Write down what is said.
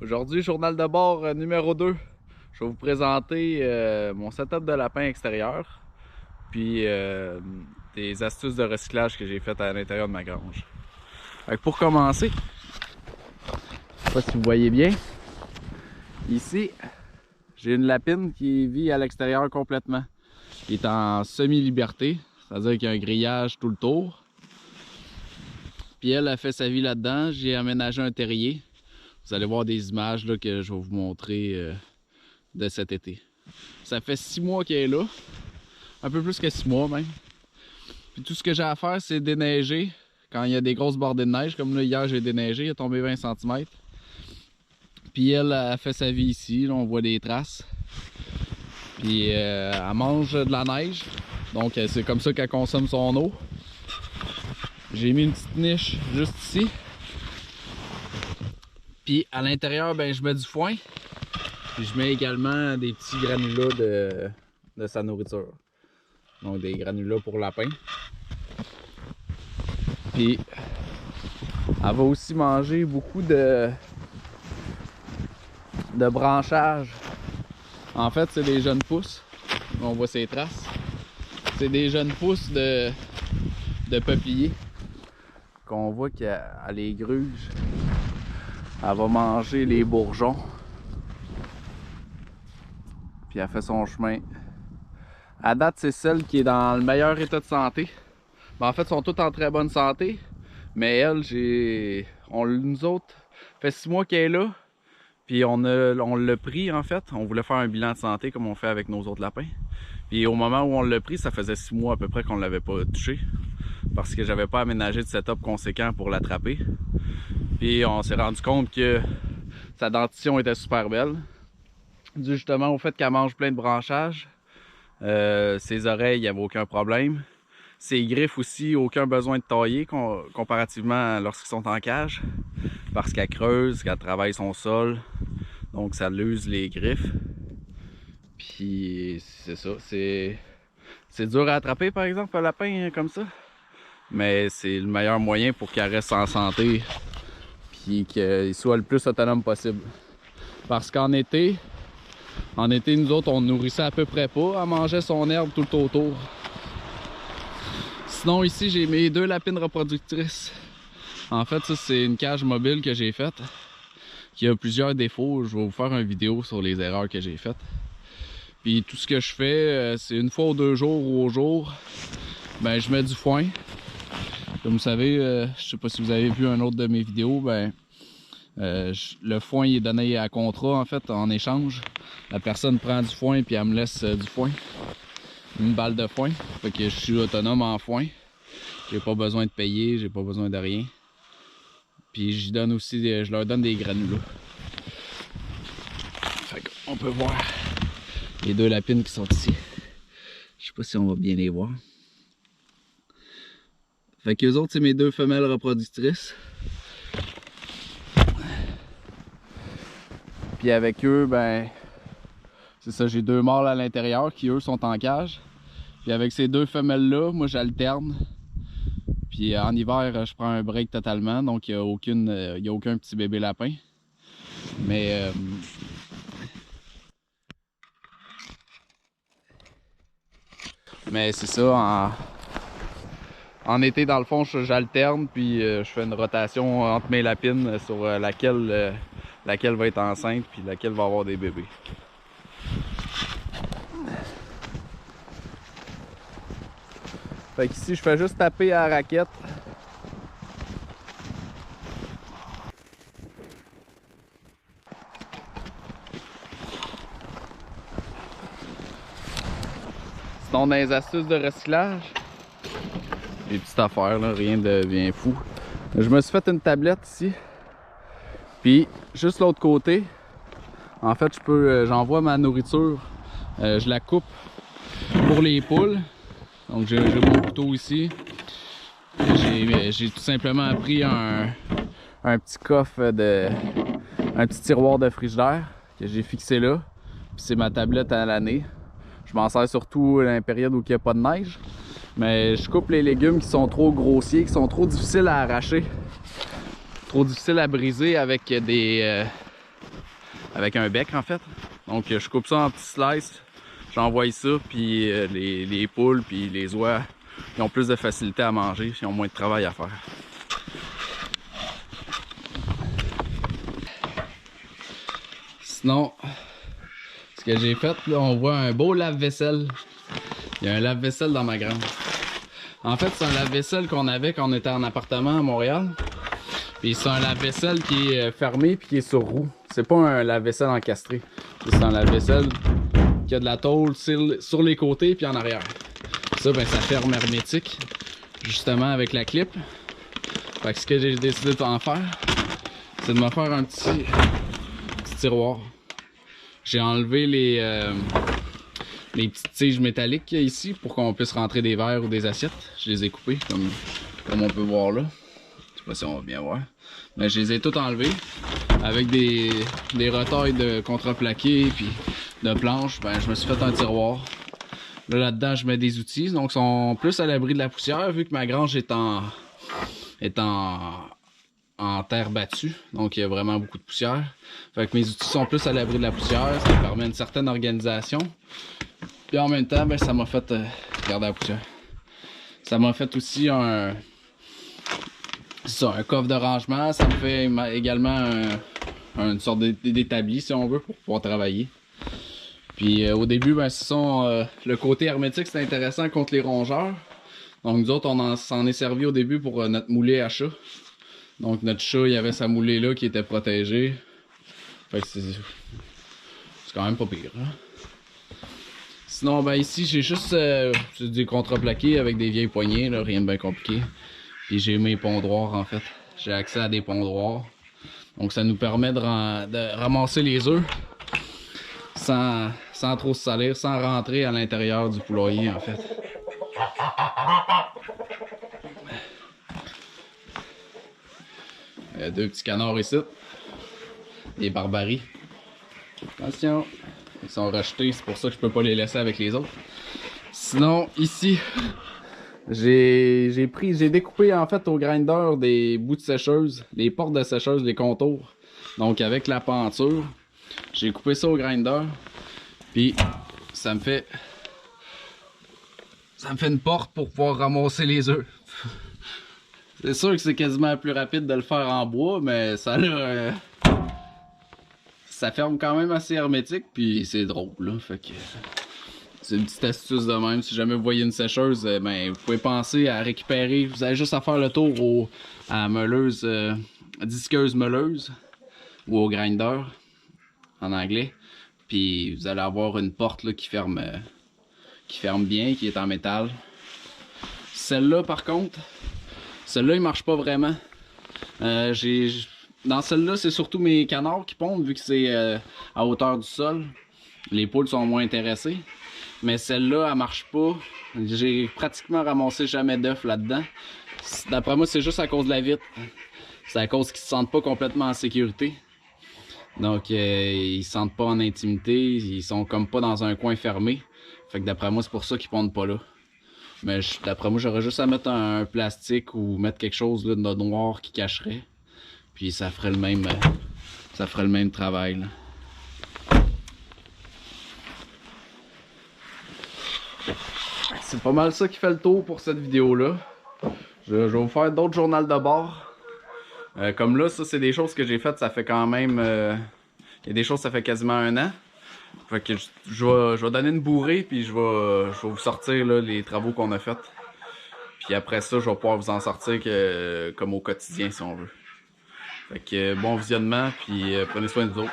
Aujourd'hui, journal de bord numéro 2. Je vais vous présenter mon setup de lapin extérieur, puis des astuces de recyclage que j'ai faites à l'intérieur de ma grange. Pour commencer, je sais pas si vous voyez bien, ici, j'ai une lapine qui vit à l'extérieur complètement. Elle est en semi-liberté, c'est-à-dire qu'il y a un grillage tout le tour. Puis elle a fait sa vie là-dedans. J'ai aménagé un terrier. Vous allez voir des images là, que je vais vous montrer de cet été. Ça fait 6 mois qu'elle est là. Un peu plus que 6 mois même. Puis tout ce que j'ai à faire, c'est déneiger quand il y a des grosses bordées de neige. Comme là, hier, j'ai déneigé, il a tombé 20 cm. Puis elle a fait sa vie ici. Là, on voit des traces. Puis elle mange de la neige. Donc c'est comme ça qu'elle consomme son eau. J'ai mis une petite niche juste ici. Puis à l'intérieur, ben, je mets du foin. Puis je mets également des petits granulats de sa nourriture. Donc des granulats pour lapin. Puis elle va aussi manger beaucoup de branchages. En fait, c'est des jeunes pousses. On voit ses traces. C'est des jeunes pousses de peupliers qu'on voit qu'elle les gruge. Elle va manger les bourgeons. Puis elle fait son chemin. À date, c'est celle qui est dans le meilleur état de santé. Ben, en fait, elles sont toutes en très bonne santé. Mais elle, nous autres, fait 6 mois qu'elle est là. Puis on l'a pris en fait. On voulait faire un bilan de santé comme on fait avec nos autres lapins. Puis au moment où on l'a pris, ça faisait 6 mois à peu près qu'on ne l'avait pas touché. Parce que j'avais pas aménagé de setup conséquent pour l'attraper. Puis on s'est rendu compte que sa dentition était super belle. Dû justement au fait qu'elle mange plein de branchages. Ses oreilles, il n'y avait aucun problème. Ses griffes aussi, aucun besoin de tailler comparativement lorsqu'ils sont en cage. Parce qu'elle creuse, qu'elle travaille son sol. Donc ça l'use les griffes. Puis c'est ça. C'est dur à attraper par exemple un lapin comme ça. Mais c'est le meilleur moyen pour qu'elle reste en santé. Puis qu'il soit le plus autonome possible. Parce qu'en été, nous autres, on nourrissait à peu près pas. Elle mangeait son herbe tout le autour. Sinon, ici, j'ai mes 2 lapines reproductrices. En fait, ça, c'est une cage mobile que j'ai faite. Qui a plusieurs défauts. Je vais vous faire une vidéo sur les erreurs que j'ai faites. Puis tout ce que je fais, c'est une fois ou 2 jours ou au jour, ben, je mets du foin. Comme vous savez, je sais pas si vous avez vu un autre de mes vidéos, ben, le foin il est donné à contrat en fait, en échange. La personne prend du foin puis elle me laisse du foin. Une balle de foin. Fait que je suis autonome en foin. J'ai pas besoin de payer, j'ai pas besoin de rien. Puis je leur donne des granulats. Fait qu'on peut voir les 2 lapines qui sont ici. Je sais pas si on va bien les voir. Fait qu'eux autres, c'est mes 2 femelles reproductrices. Puis avec eux, ben, c'est ça, j'ai 2 mâles à l'intérieur qui eux sont en cage. Puis avec ces 2 femelles-là, moi j'alterne. Puis en hiver, je prends un break totalement, donc il n'y a aucun petit bébé lapin. Mais c'est ça, en été dans le fond, j'alterne, puis je fais une rotation entre mes lapines sur laquelle va être enceinte, puis laquelle va avoir des bébés. Fait qu'ici, je fais juste taper à la raquette. Sinon, dans les astuces de recyclage, des petites affaires, là, rien de bien fou. Je me suis fait une tablette ici. Puis, juste l'autre côté, en fait, j'envoie ma nourriture. Je la coupe pour les poules. Donc, j'ai mon couteau ici. J'ai tout simplement pris un petit coffre un petit tiroir de frigidaire que j'ai fixé là. Puis c'est ma tablette à l'année. Je m'en sers surtout dans la période où il n'y a pas de neige. Mais je coupe les légumes qui sont trop grossiers, qui sont trop difficiles à arracher. Trop difficiles à briser avec des avec un bec en fait. Donc je coupe ça en petits slices, j'envoie ça, puis les poules puis les oies, ils ont plus de facilité à manger, ils ont moins de travail à faire. Sinon, ce que j'ai fait, là, on voit un beau lave-vaisselle. Il y a un lave-vaisselle dans ma grange. En fait, c'est un lave-vaisselle qu'on avait quand on était en appartement à Montréal. Puis c'est un lave-vaisselle qui est fermé puis qui est sur roue. C'est pas un lave-vaisselle encastré. C'est un lave-vaisselle qui a de la tôle sur les côtés puis en arrière. Ça, ben, ça ferme hermétique, justement avec la clip. Fait que ce que j'ai décidé d'en faire, c'est de me faire un petit tiroir. J'ai enlevé les petites tiges métalliques qu'il y a ici pour qu'on puisse rentrer des verres ou des assiettes. Je les ai coupées comme on peut voir là. Je sais pas si on va bien voir. Mais je les ai toutes enlevées avec des retailles de contreplaqué puis de planches. Ben, je me suis fait un tiroir. Là-dedans, je mets des outils. Donc, ils sont plus à l'abri de la poussière vu que ma grange est en terre battue. Donc, il y a vraiment beaucoup de poussière. Fait que mes outils sont plus à l'abri de la poussière. Ça me permet une certaine organisation. Puis en même temps, ben, ça m'a fait garder la poussière. Ça m'a fait aussi un coffre de rangement. Ça me fait également une sorte d'établi, si on veut, pour pouvoir travailler. Puis au début, ben, le côté hermétique, c'est intéressant contre les rongeurs. Donc nous autres, on s'en est servi au début pour notre moulée à chat. Donc notre chat, il y avait sa moulée là qui était protégée. Fait que c'est quand même pas pire. Hein? Sinon, ben ici, j'ai juste des contreplaqués avec des vieilles poignées, là, rien de bien compliqué. Puis j'ai mes pondroirs en fait. J'ai accès à des pondroirs. Donc ça nous permet de ramasser les œufs sans trop se salir, sans rentrer à l'intérieur du poulailler en fait. Il y a deux petits canards ici. Des barbaries. Attention. Ils sont rejetés, c'est pour ça que je peux pas les laisser avec les autres. Sinon, ici, j'ai découpé en fait au grinder des bouts de sécheuse, les portes de sécheuse, les contours. Donc avec la penture, j'ai coupé ça au grinder. Puis ça me fait une porte pour pouvoir ramasser les œufs. C'est sûr que c'est quasiment plus rapide de le faire en bois, mais ça ferme quand même assez hermétique, puis c'est drôle là. Fait que c'est une petite astuce de même. Si jamais vous voyez une sécheuse, ben vous pouvez penser à récupérer. Vous avez juste à faire le tour à la meuleuse, disqueuse meuleuse ou au grinder en anglais. Puis vous allez avoir une porte là, qui ferme bien, qui est en métal. Celle-là par contre, celle-là il marche pas vraiment. Dans celle-là, c'est surtout mes canards qui pondent vu que c'est à hauteur du sol. Les poules sont moins intéressées. Mais celle-là, elle marche pas. J'ai pratiquement ramassé jamais d'œufs là-dedans. D'après moi, c'est juste à cause de la vitre. C'est à cause qu'ils se sentent pas complètement en sécurité. Donc, ils se sentent pas en intimité. Ils sont comme pas dans un coin fermé. Fait que d'après moi, c'est pour ça qu'ils pondent pas là. Mais d'après moi, j'aurais juste à mettre un plastique ou mettre quelque chose là, de noir qui cacherait. Puis ça ferait le même travail. Là. C'est pas mal ça qui fait le tour pour cette vidéo là. Je vais vous faire d'autres journaux de bord. Comme là, ça c'est des choses que j'ai faites, ça fait quand même... il y a des choses, ça fait quasiment 1 an. Fait que je vais donner une bourrée, puis je vais vous sortir là, les travaux qu'on a faits. Puis après ça, je vais pouvoir vous en sortir comme au quotidien si on veut. Fait que bon visionnement, puis prenez soin de vous autres.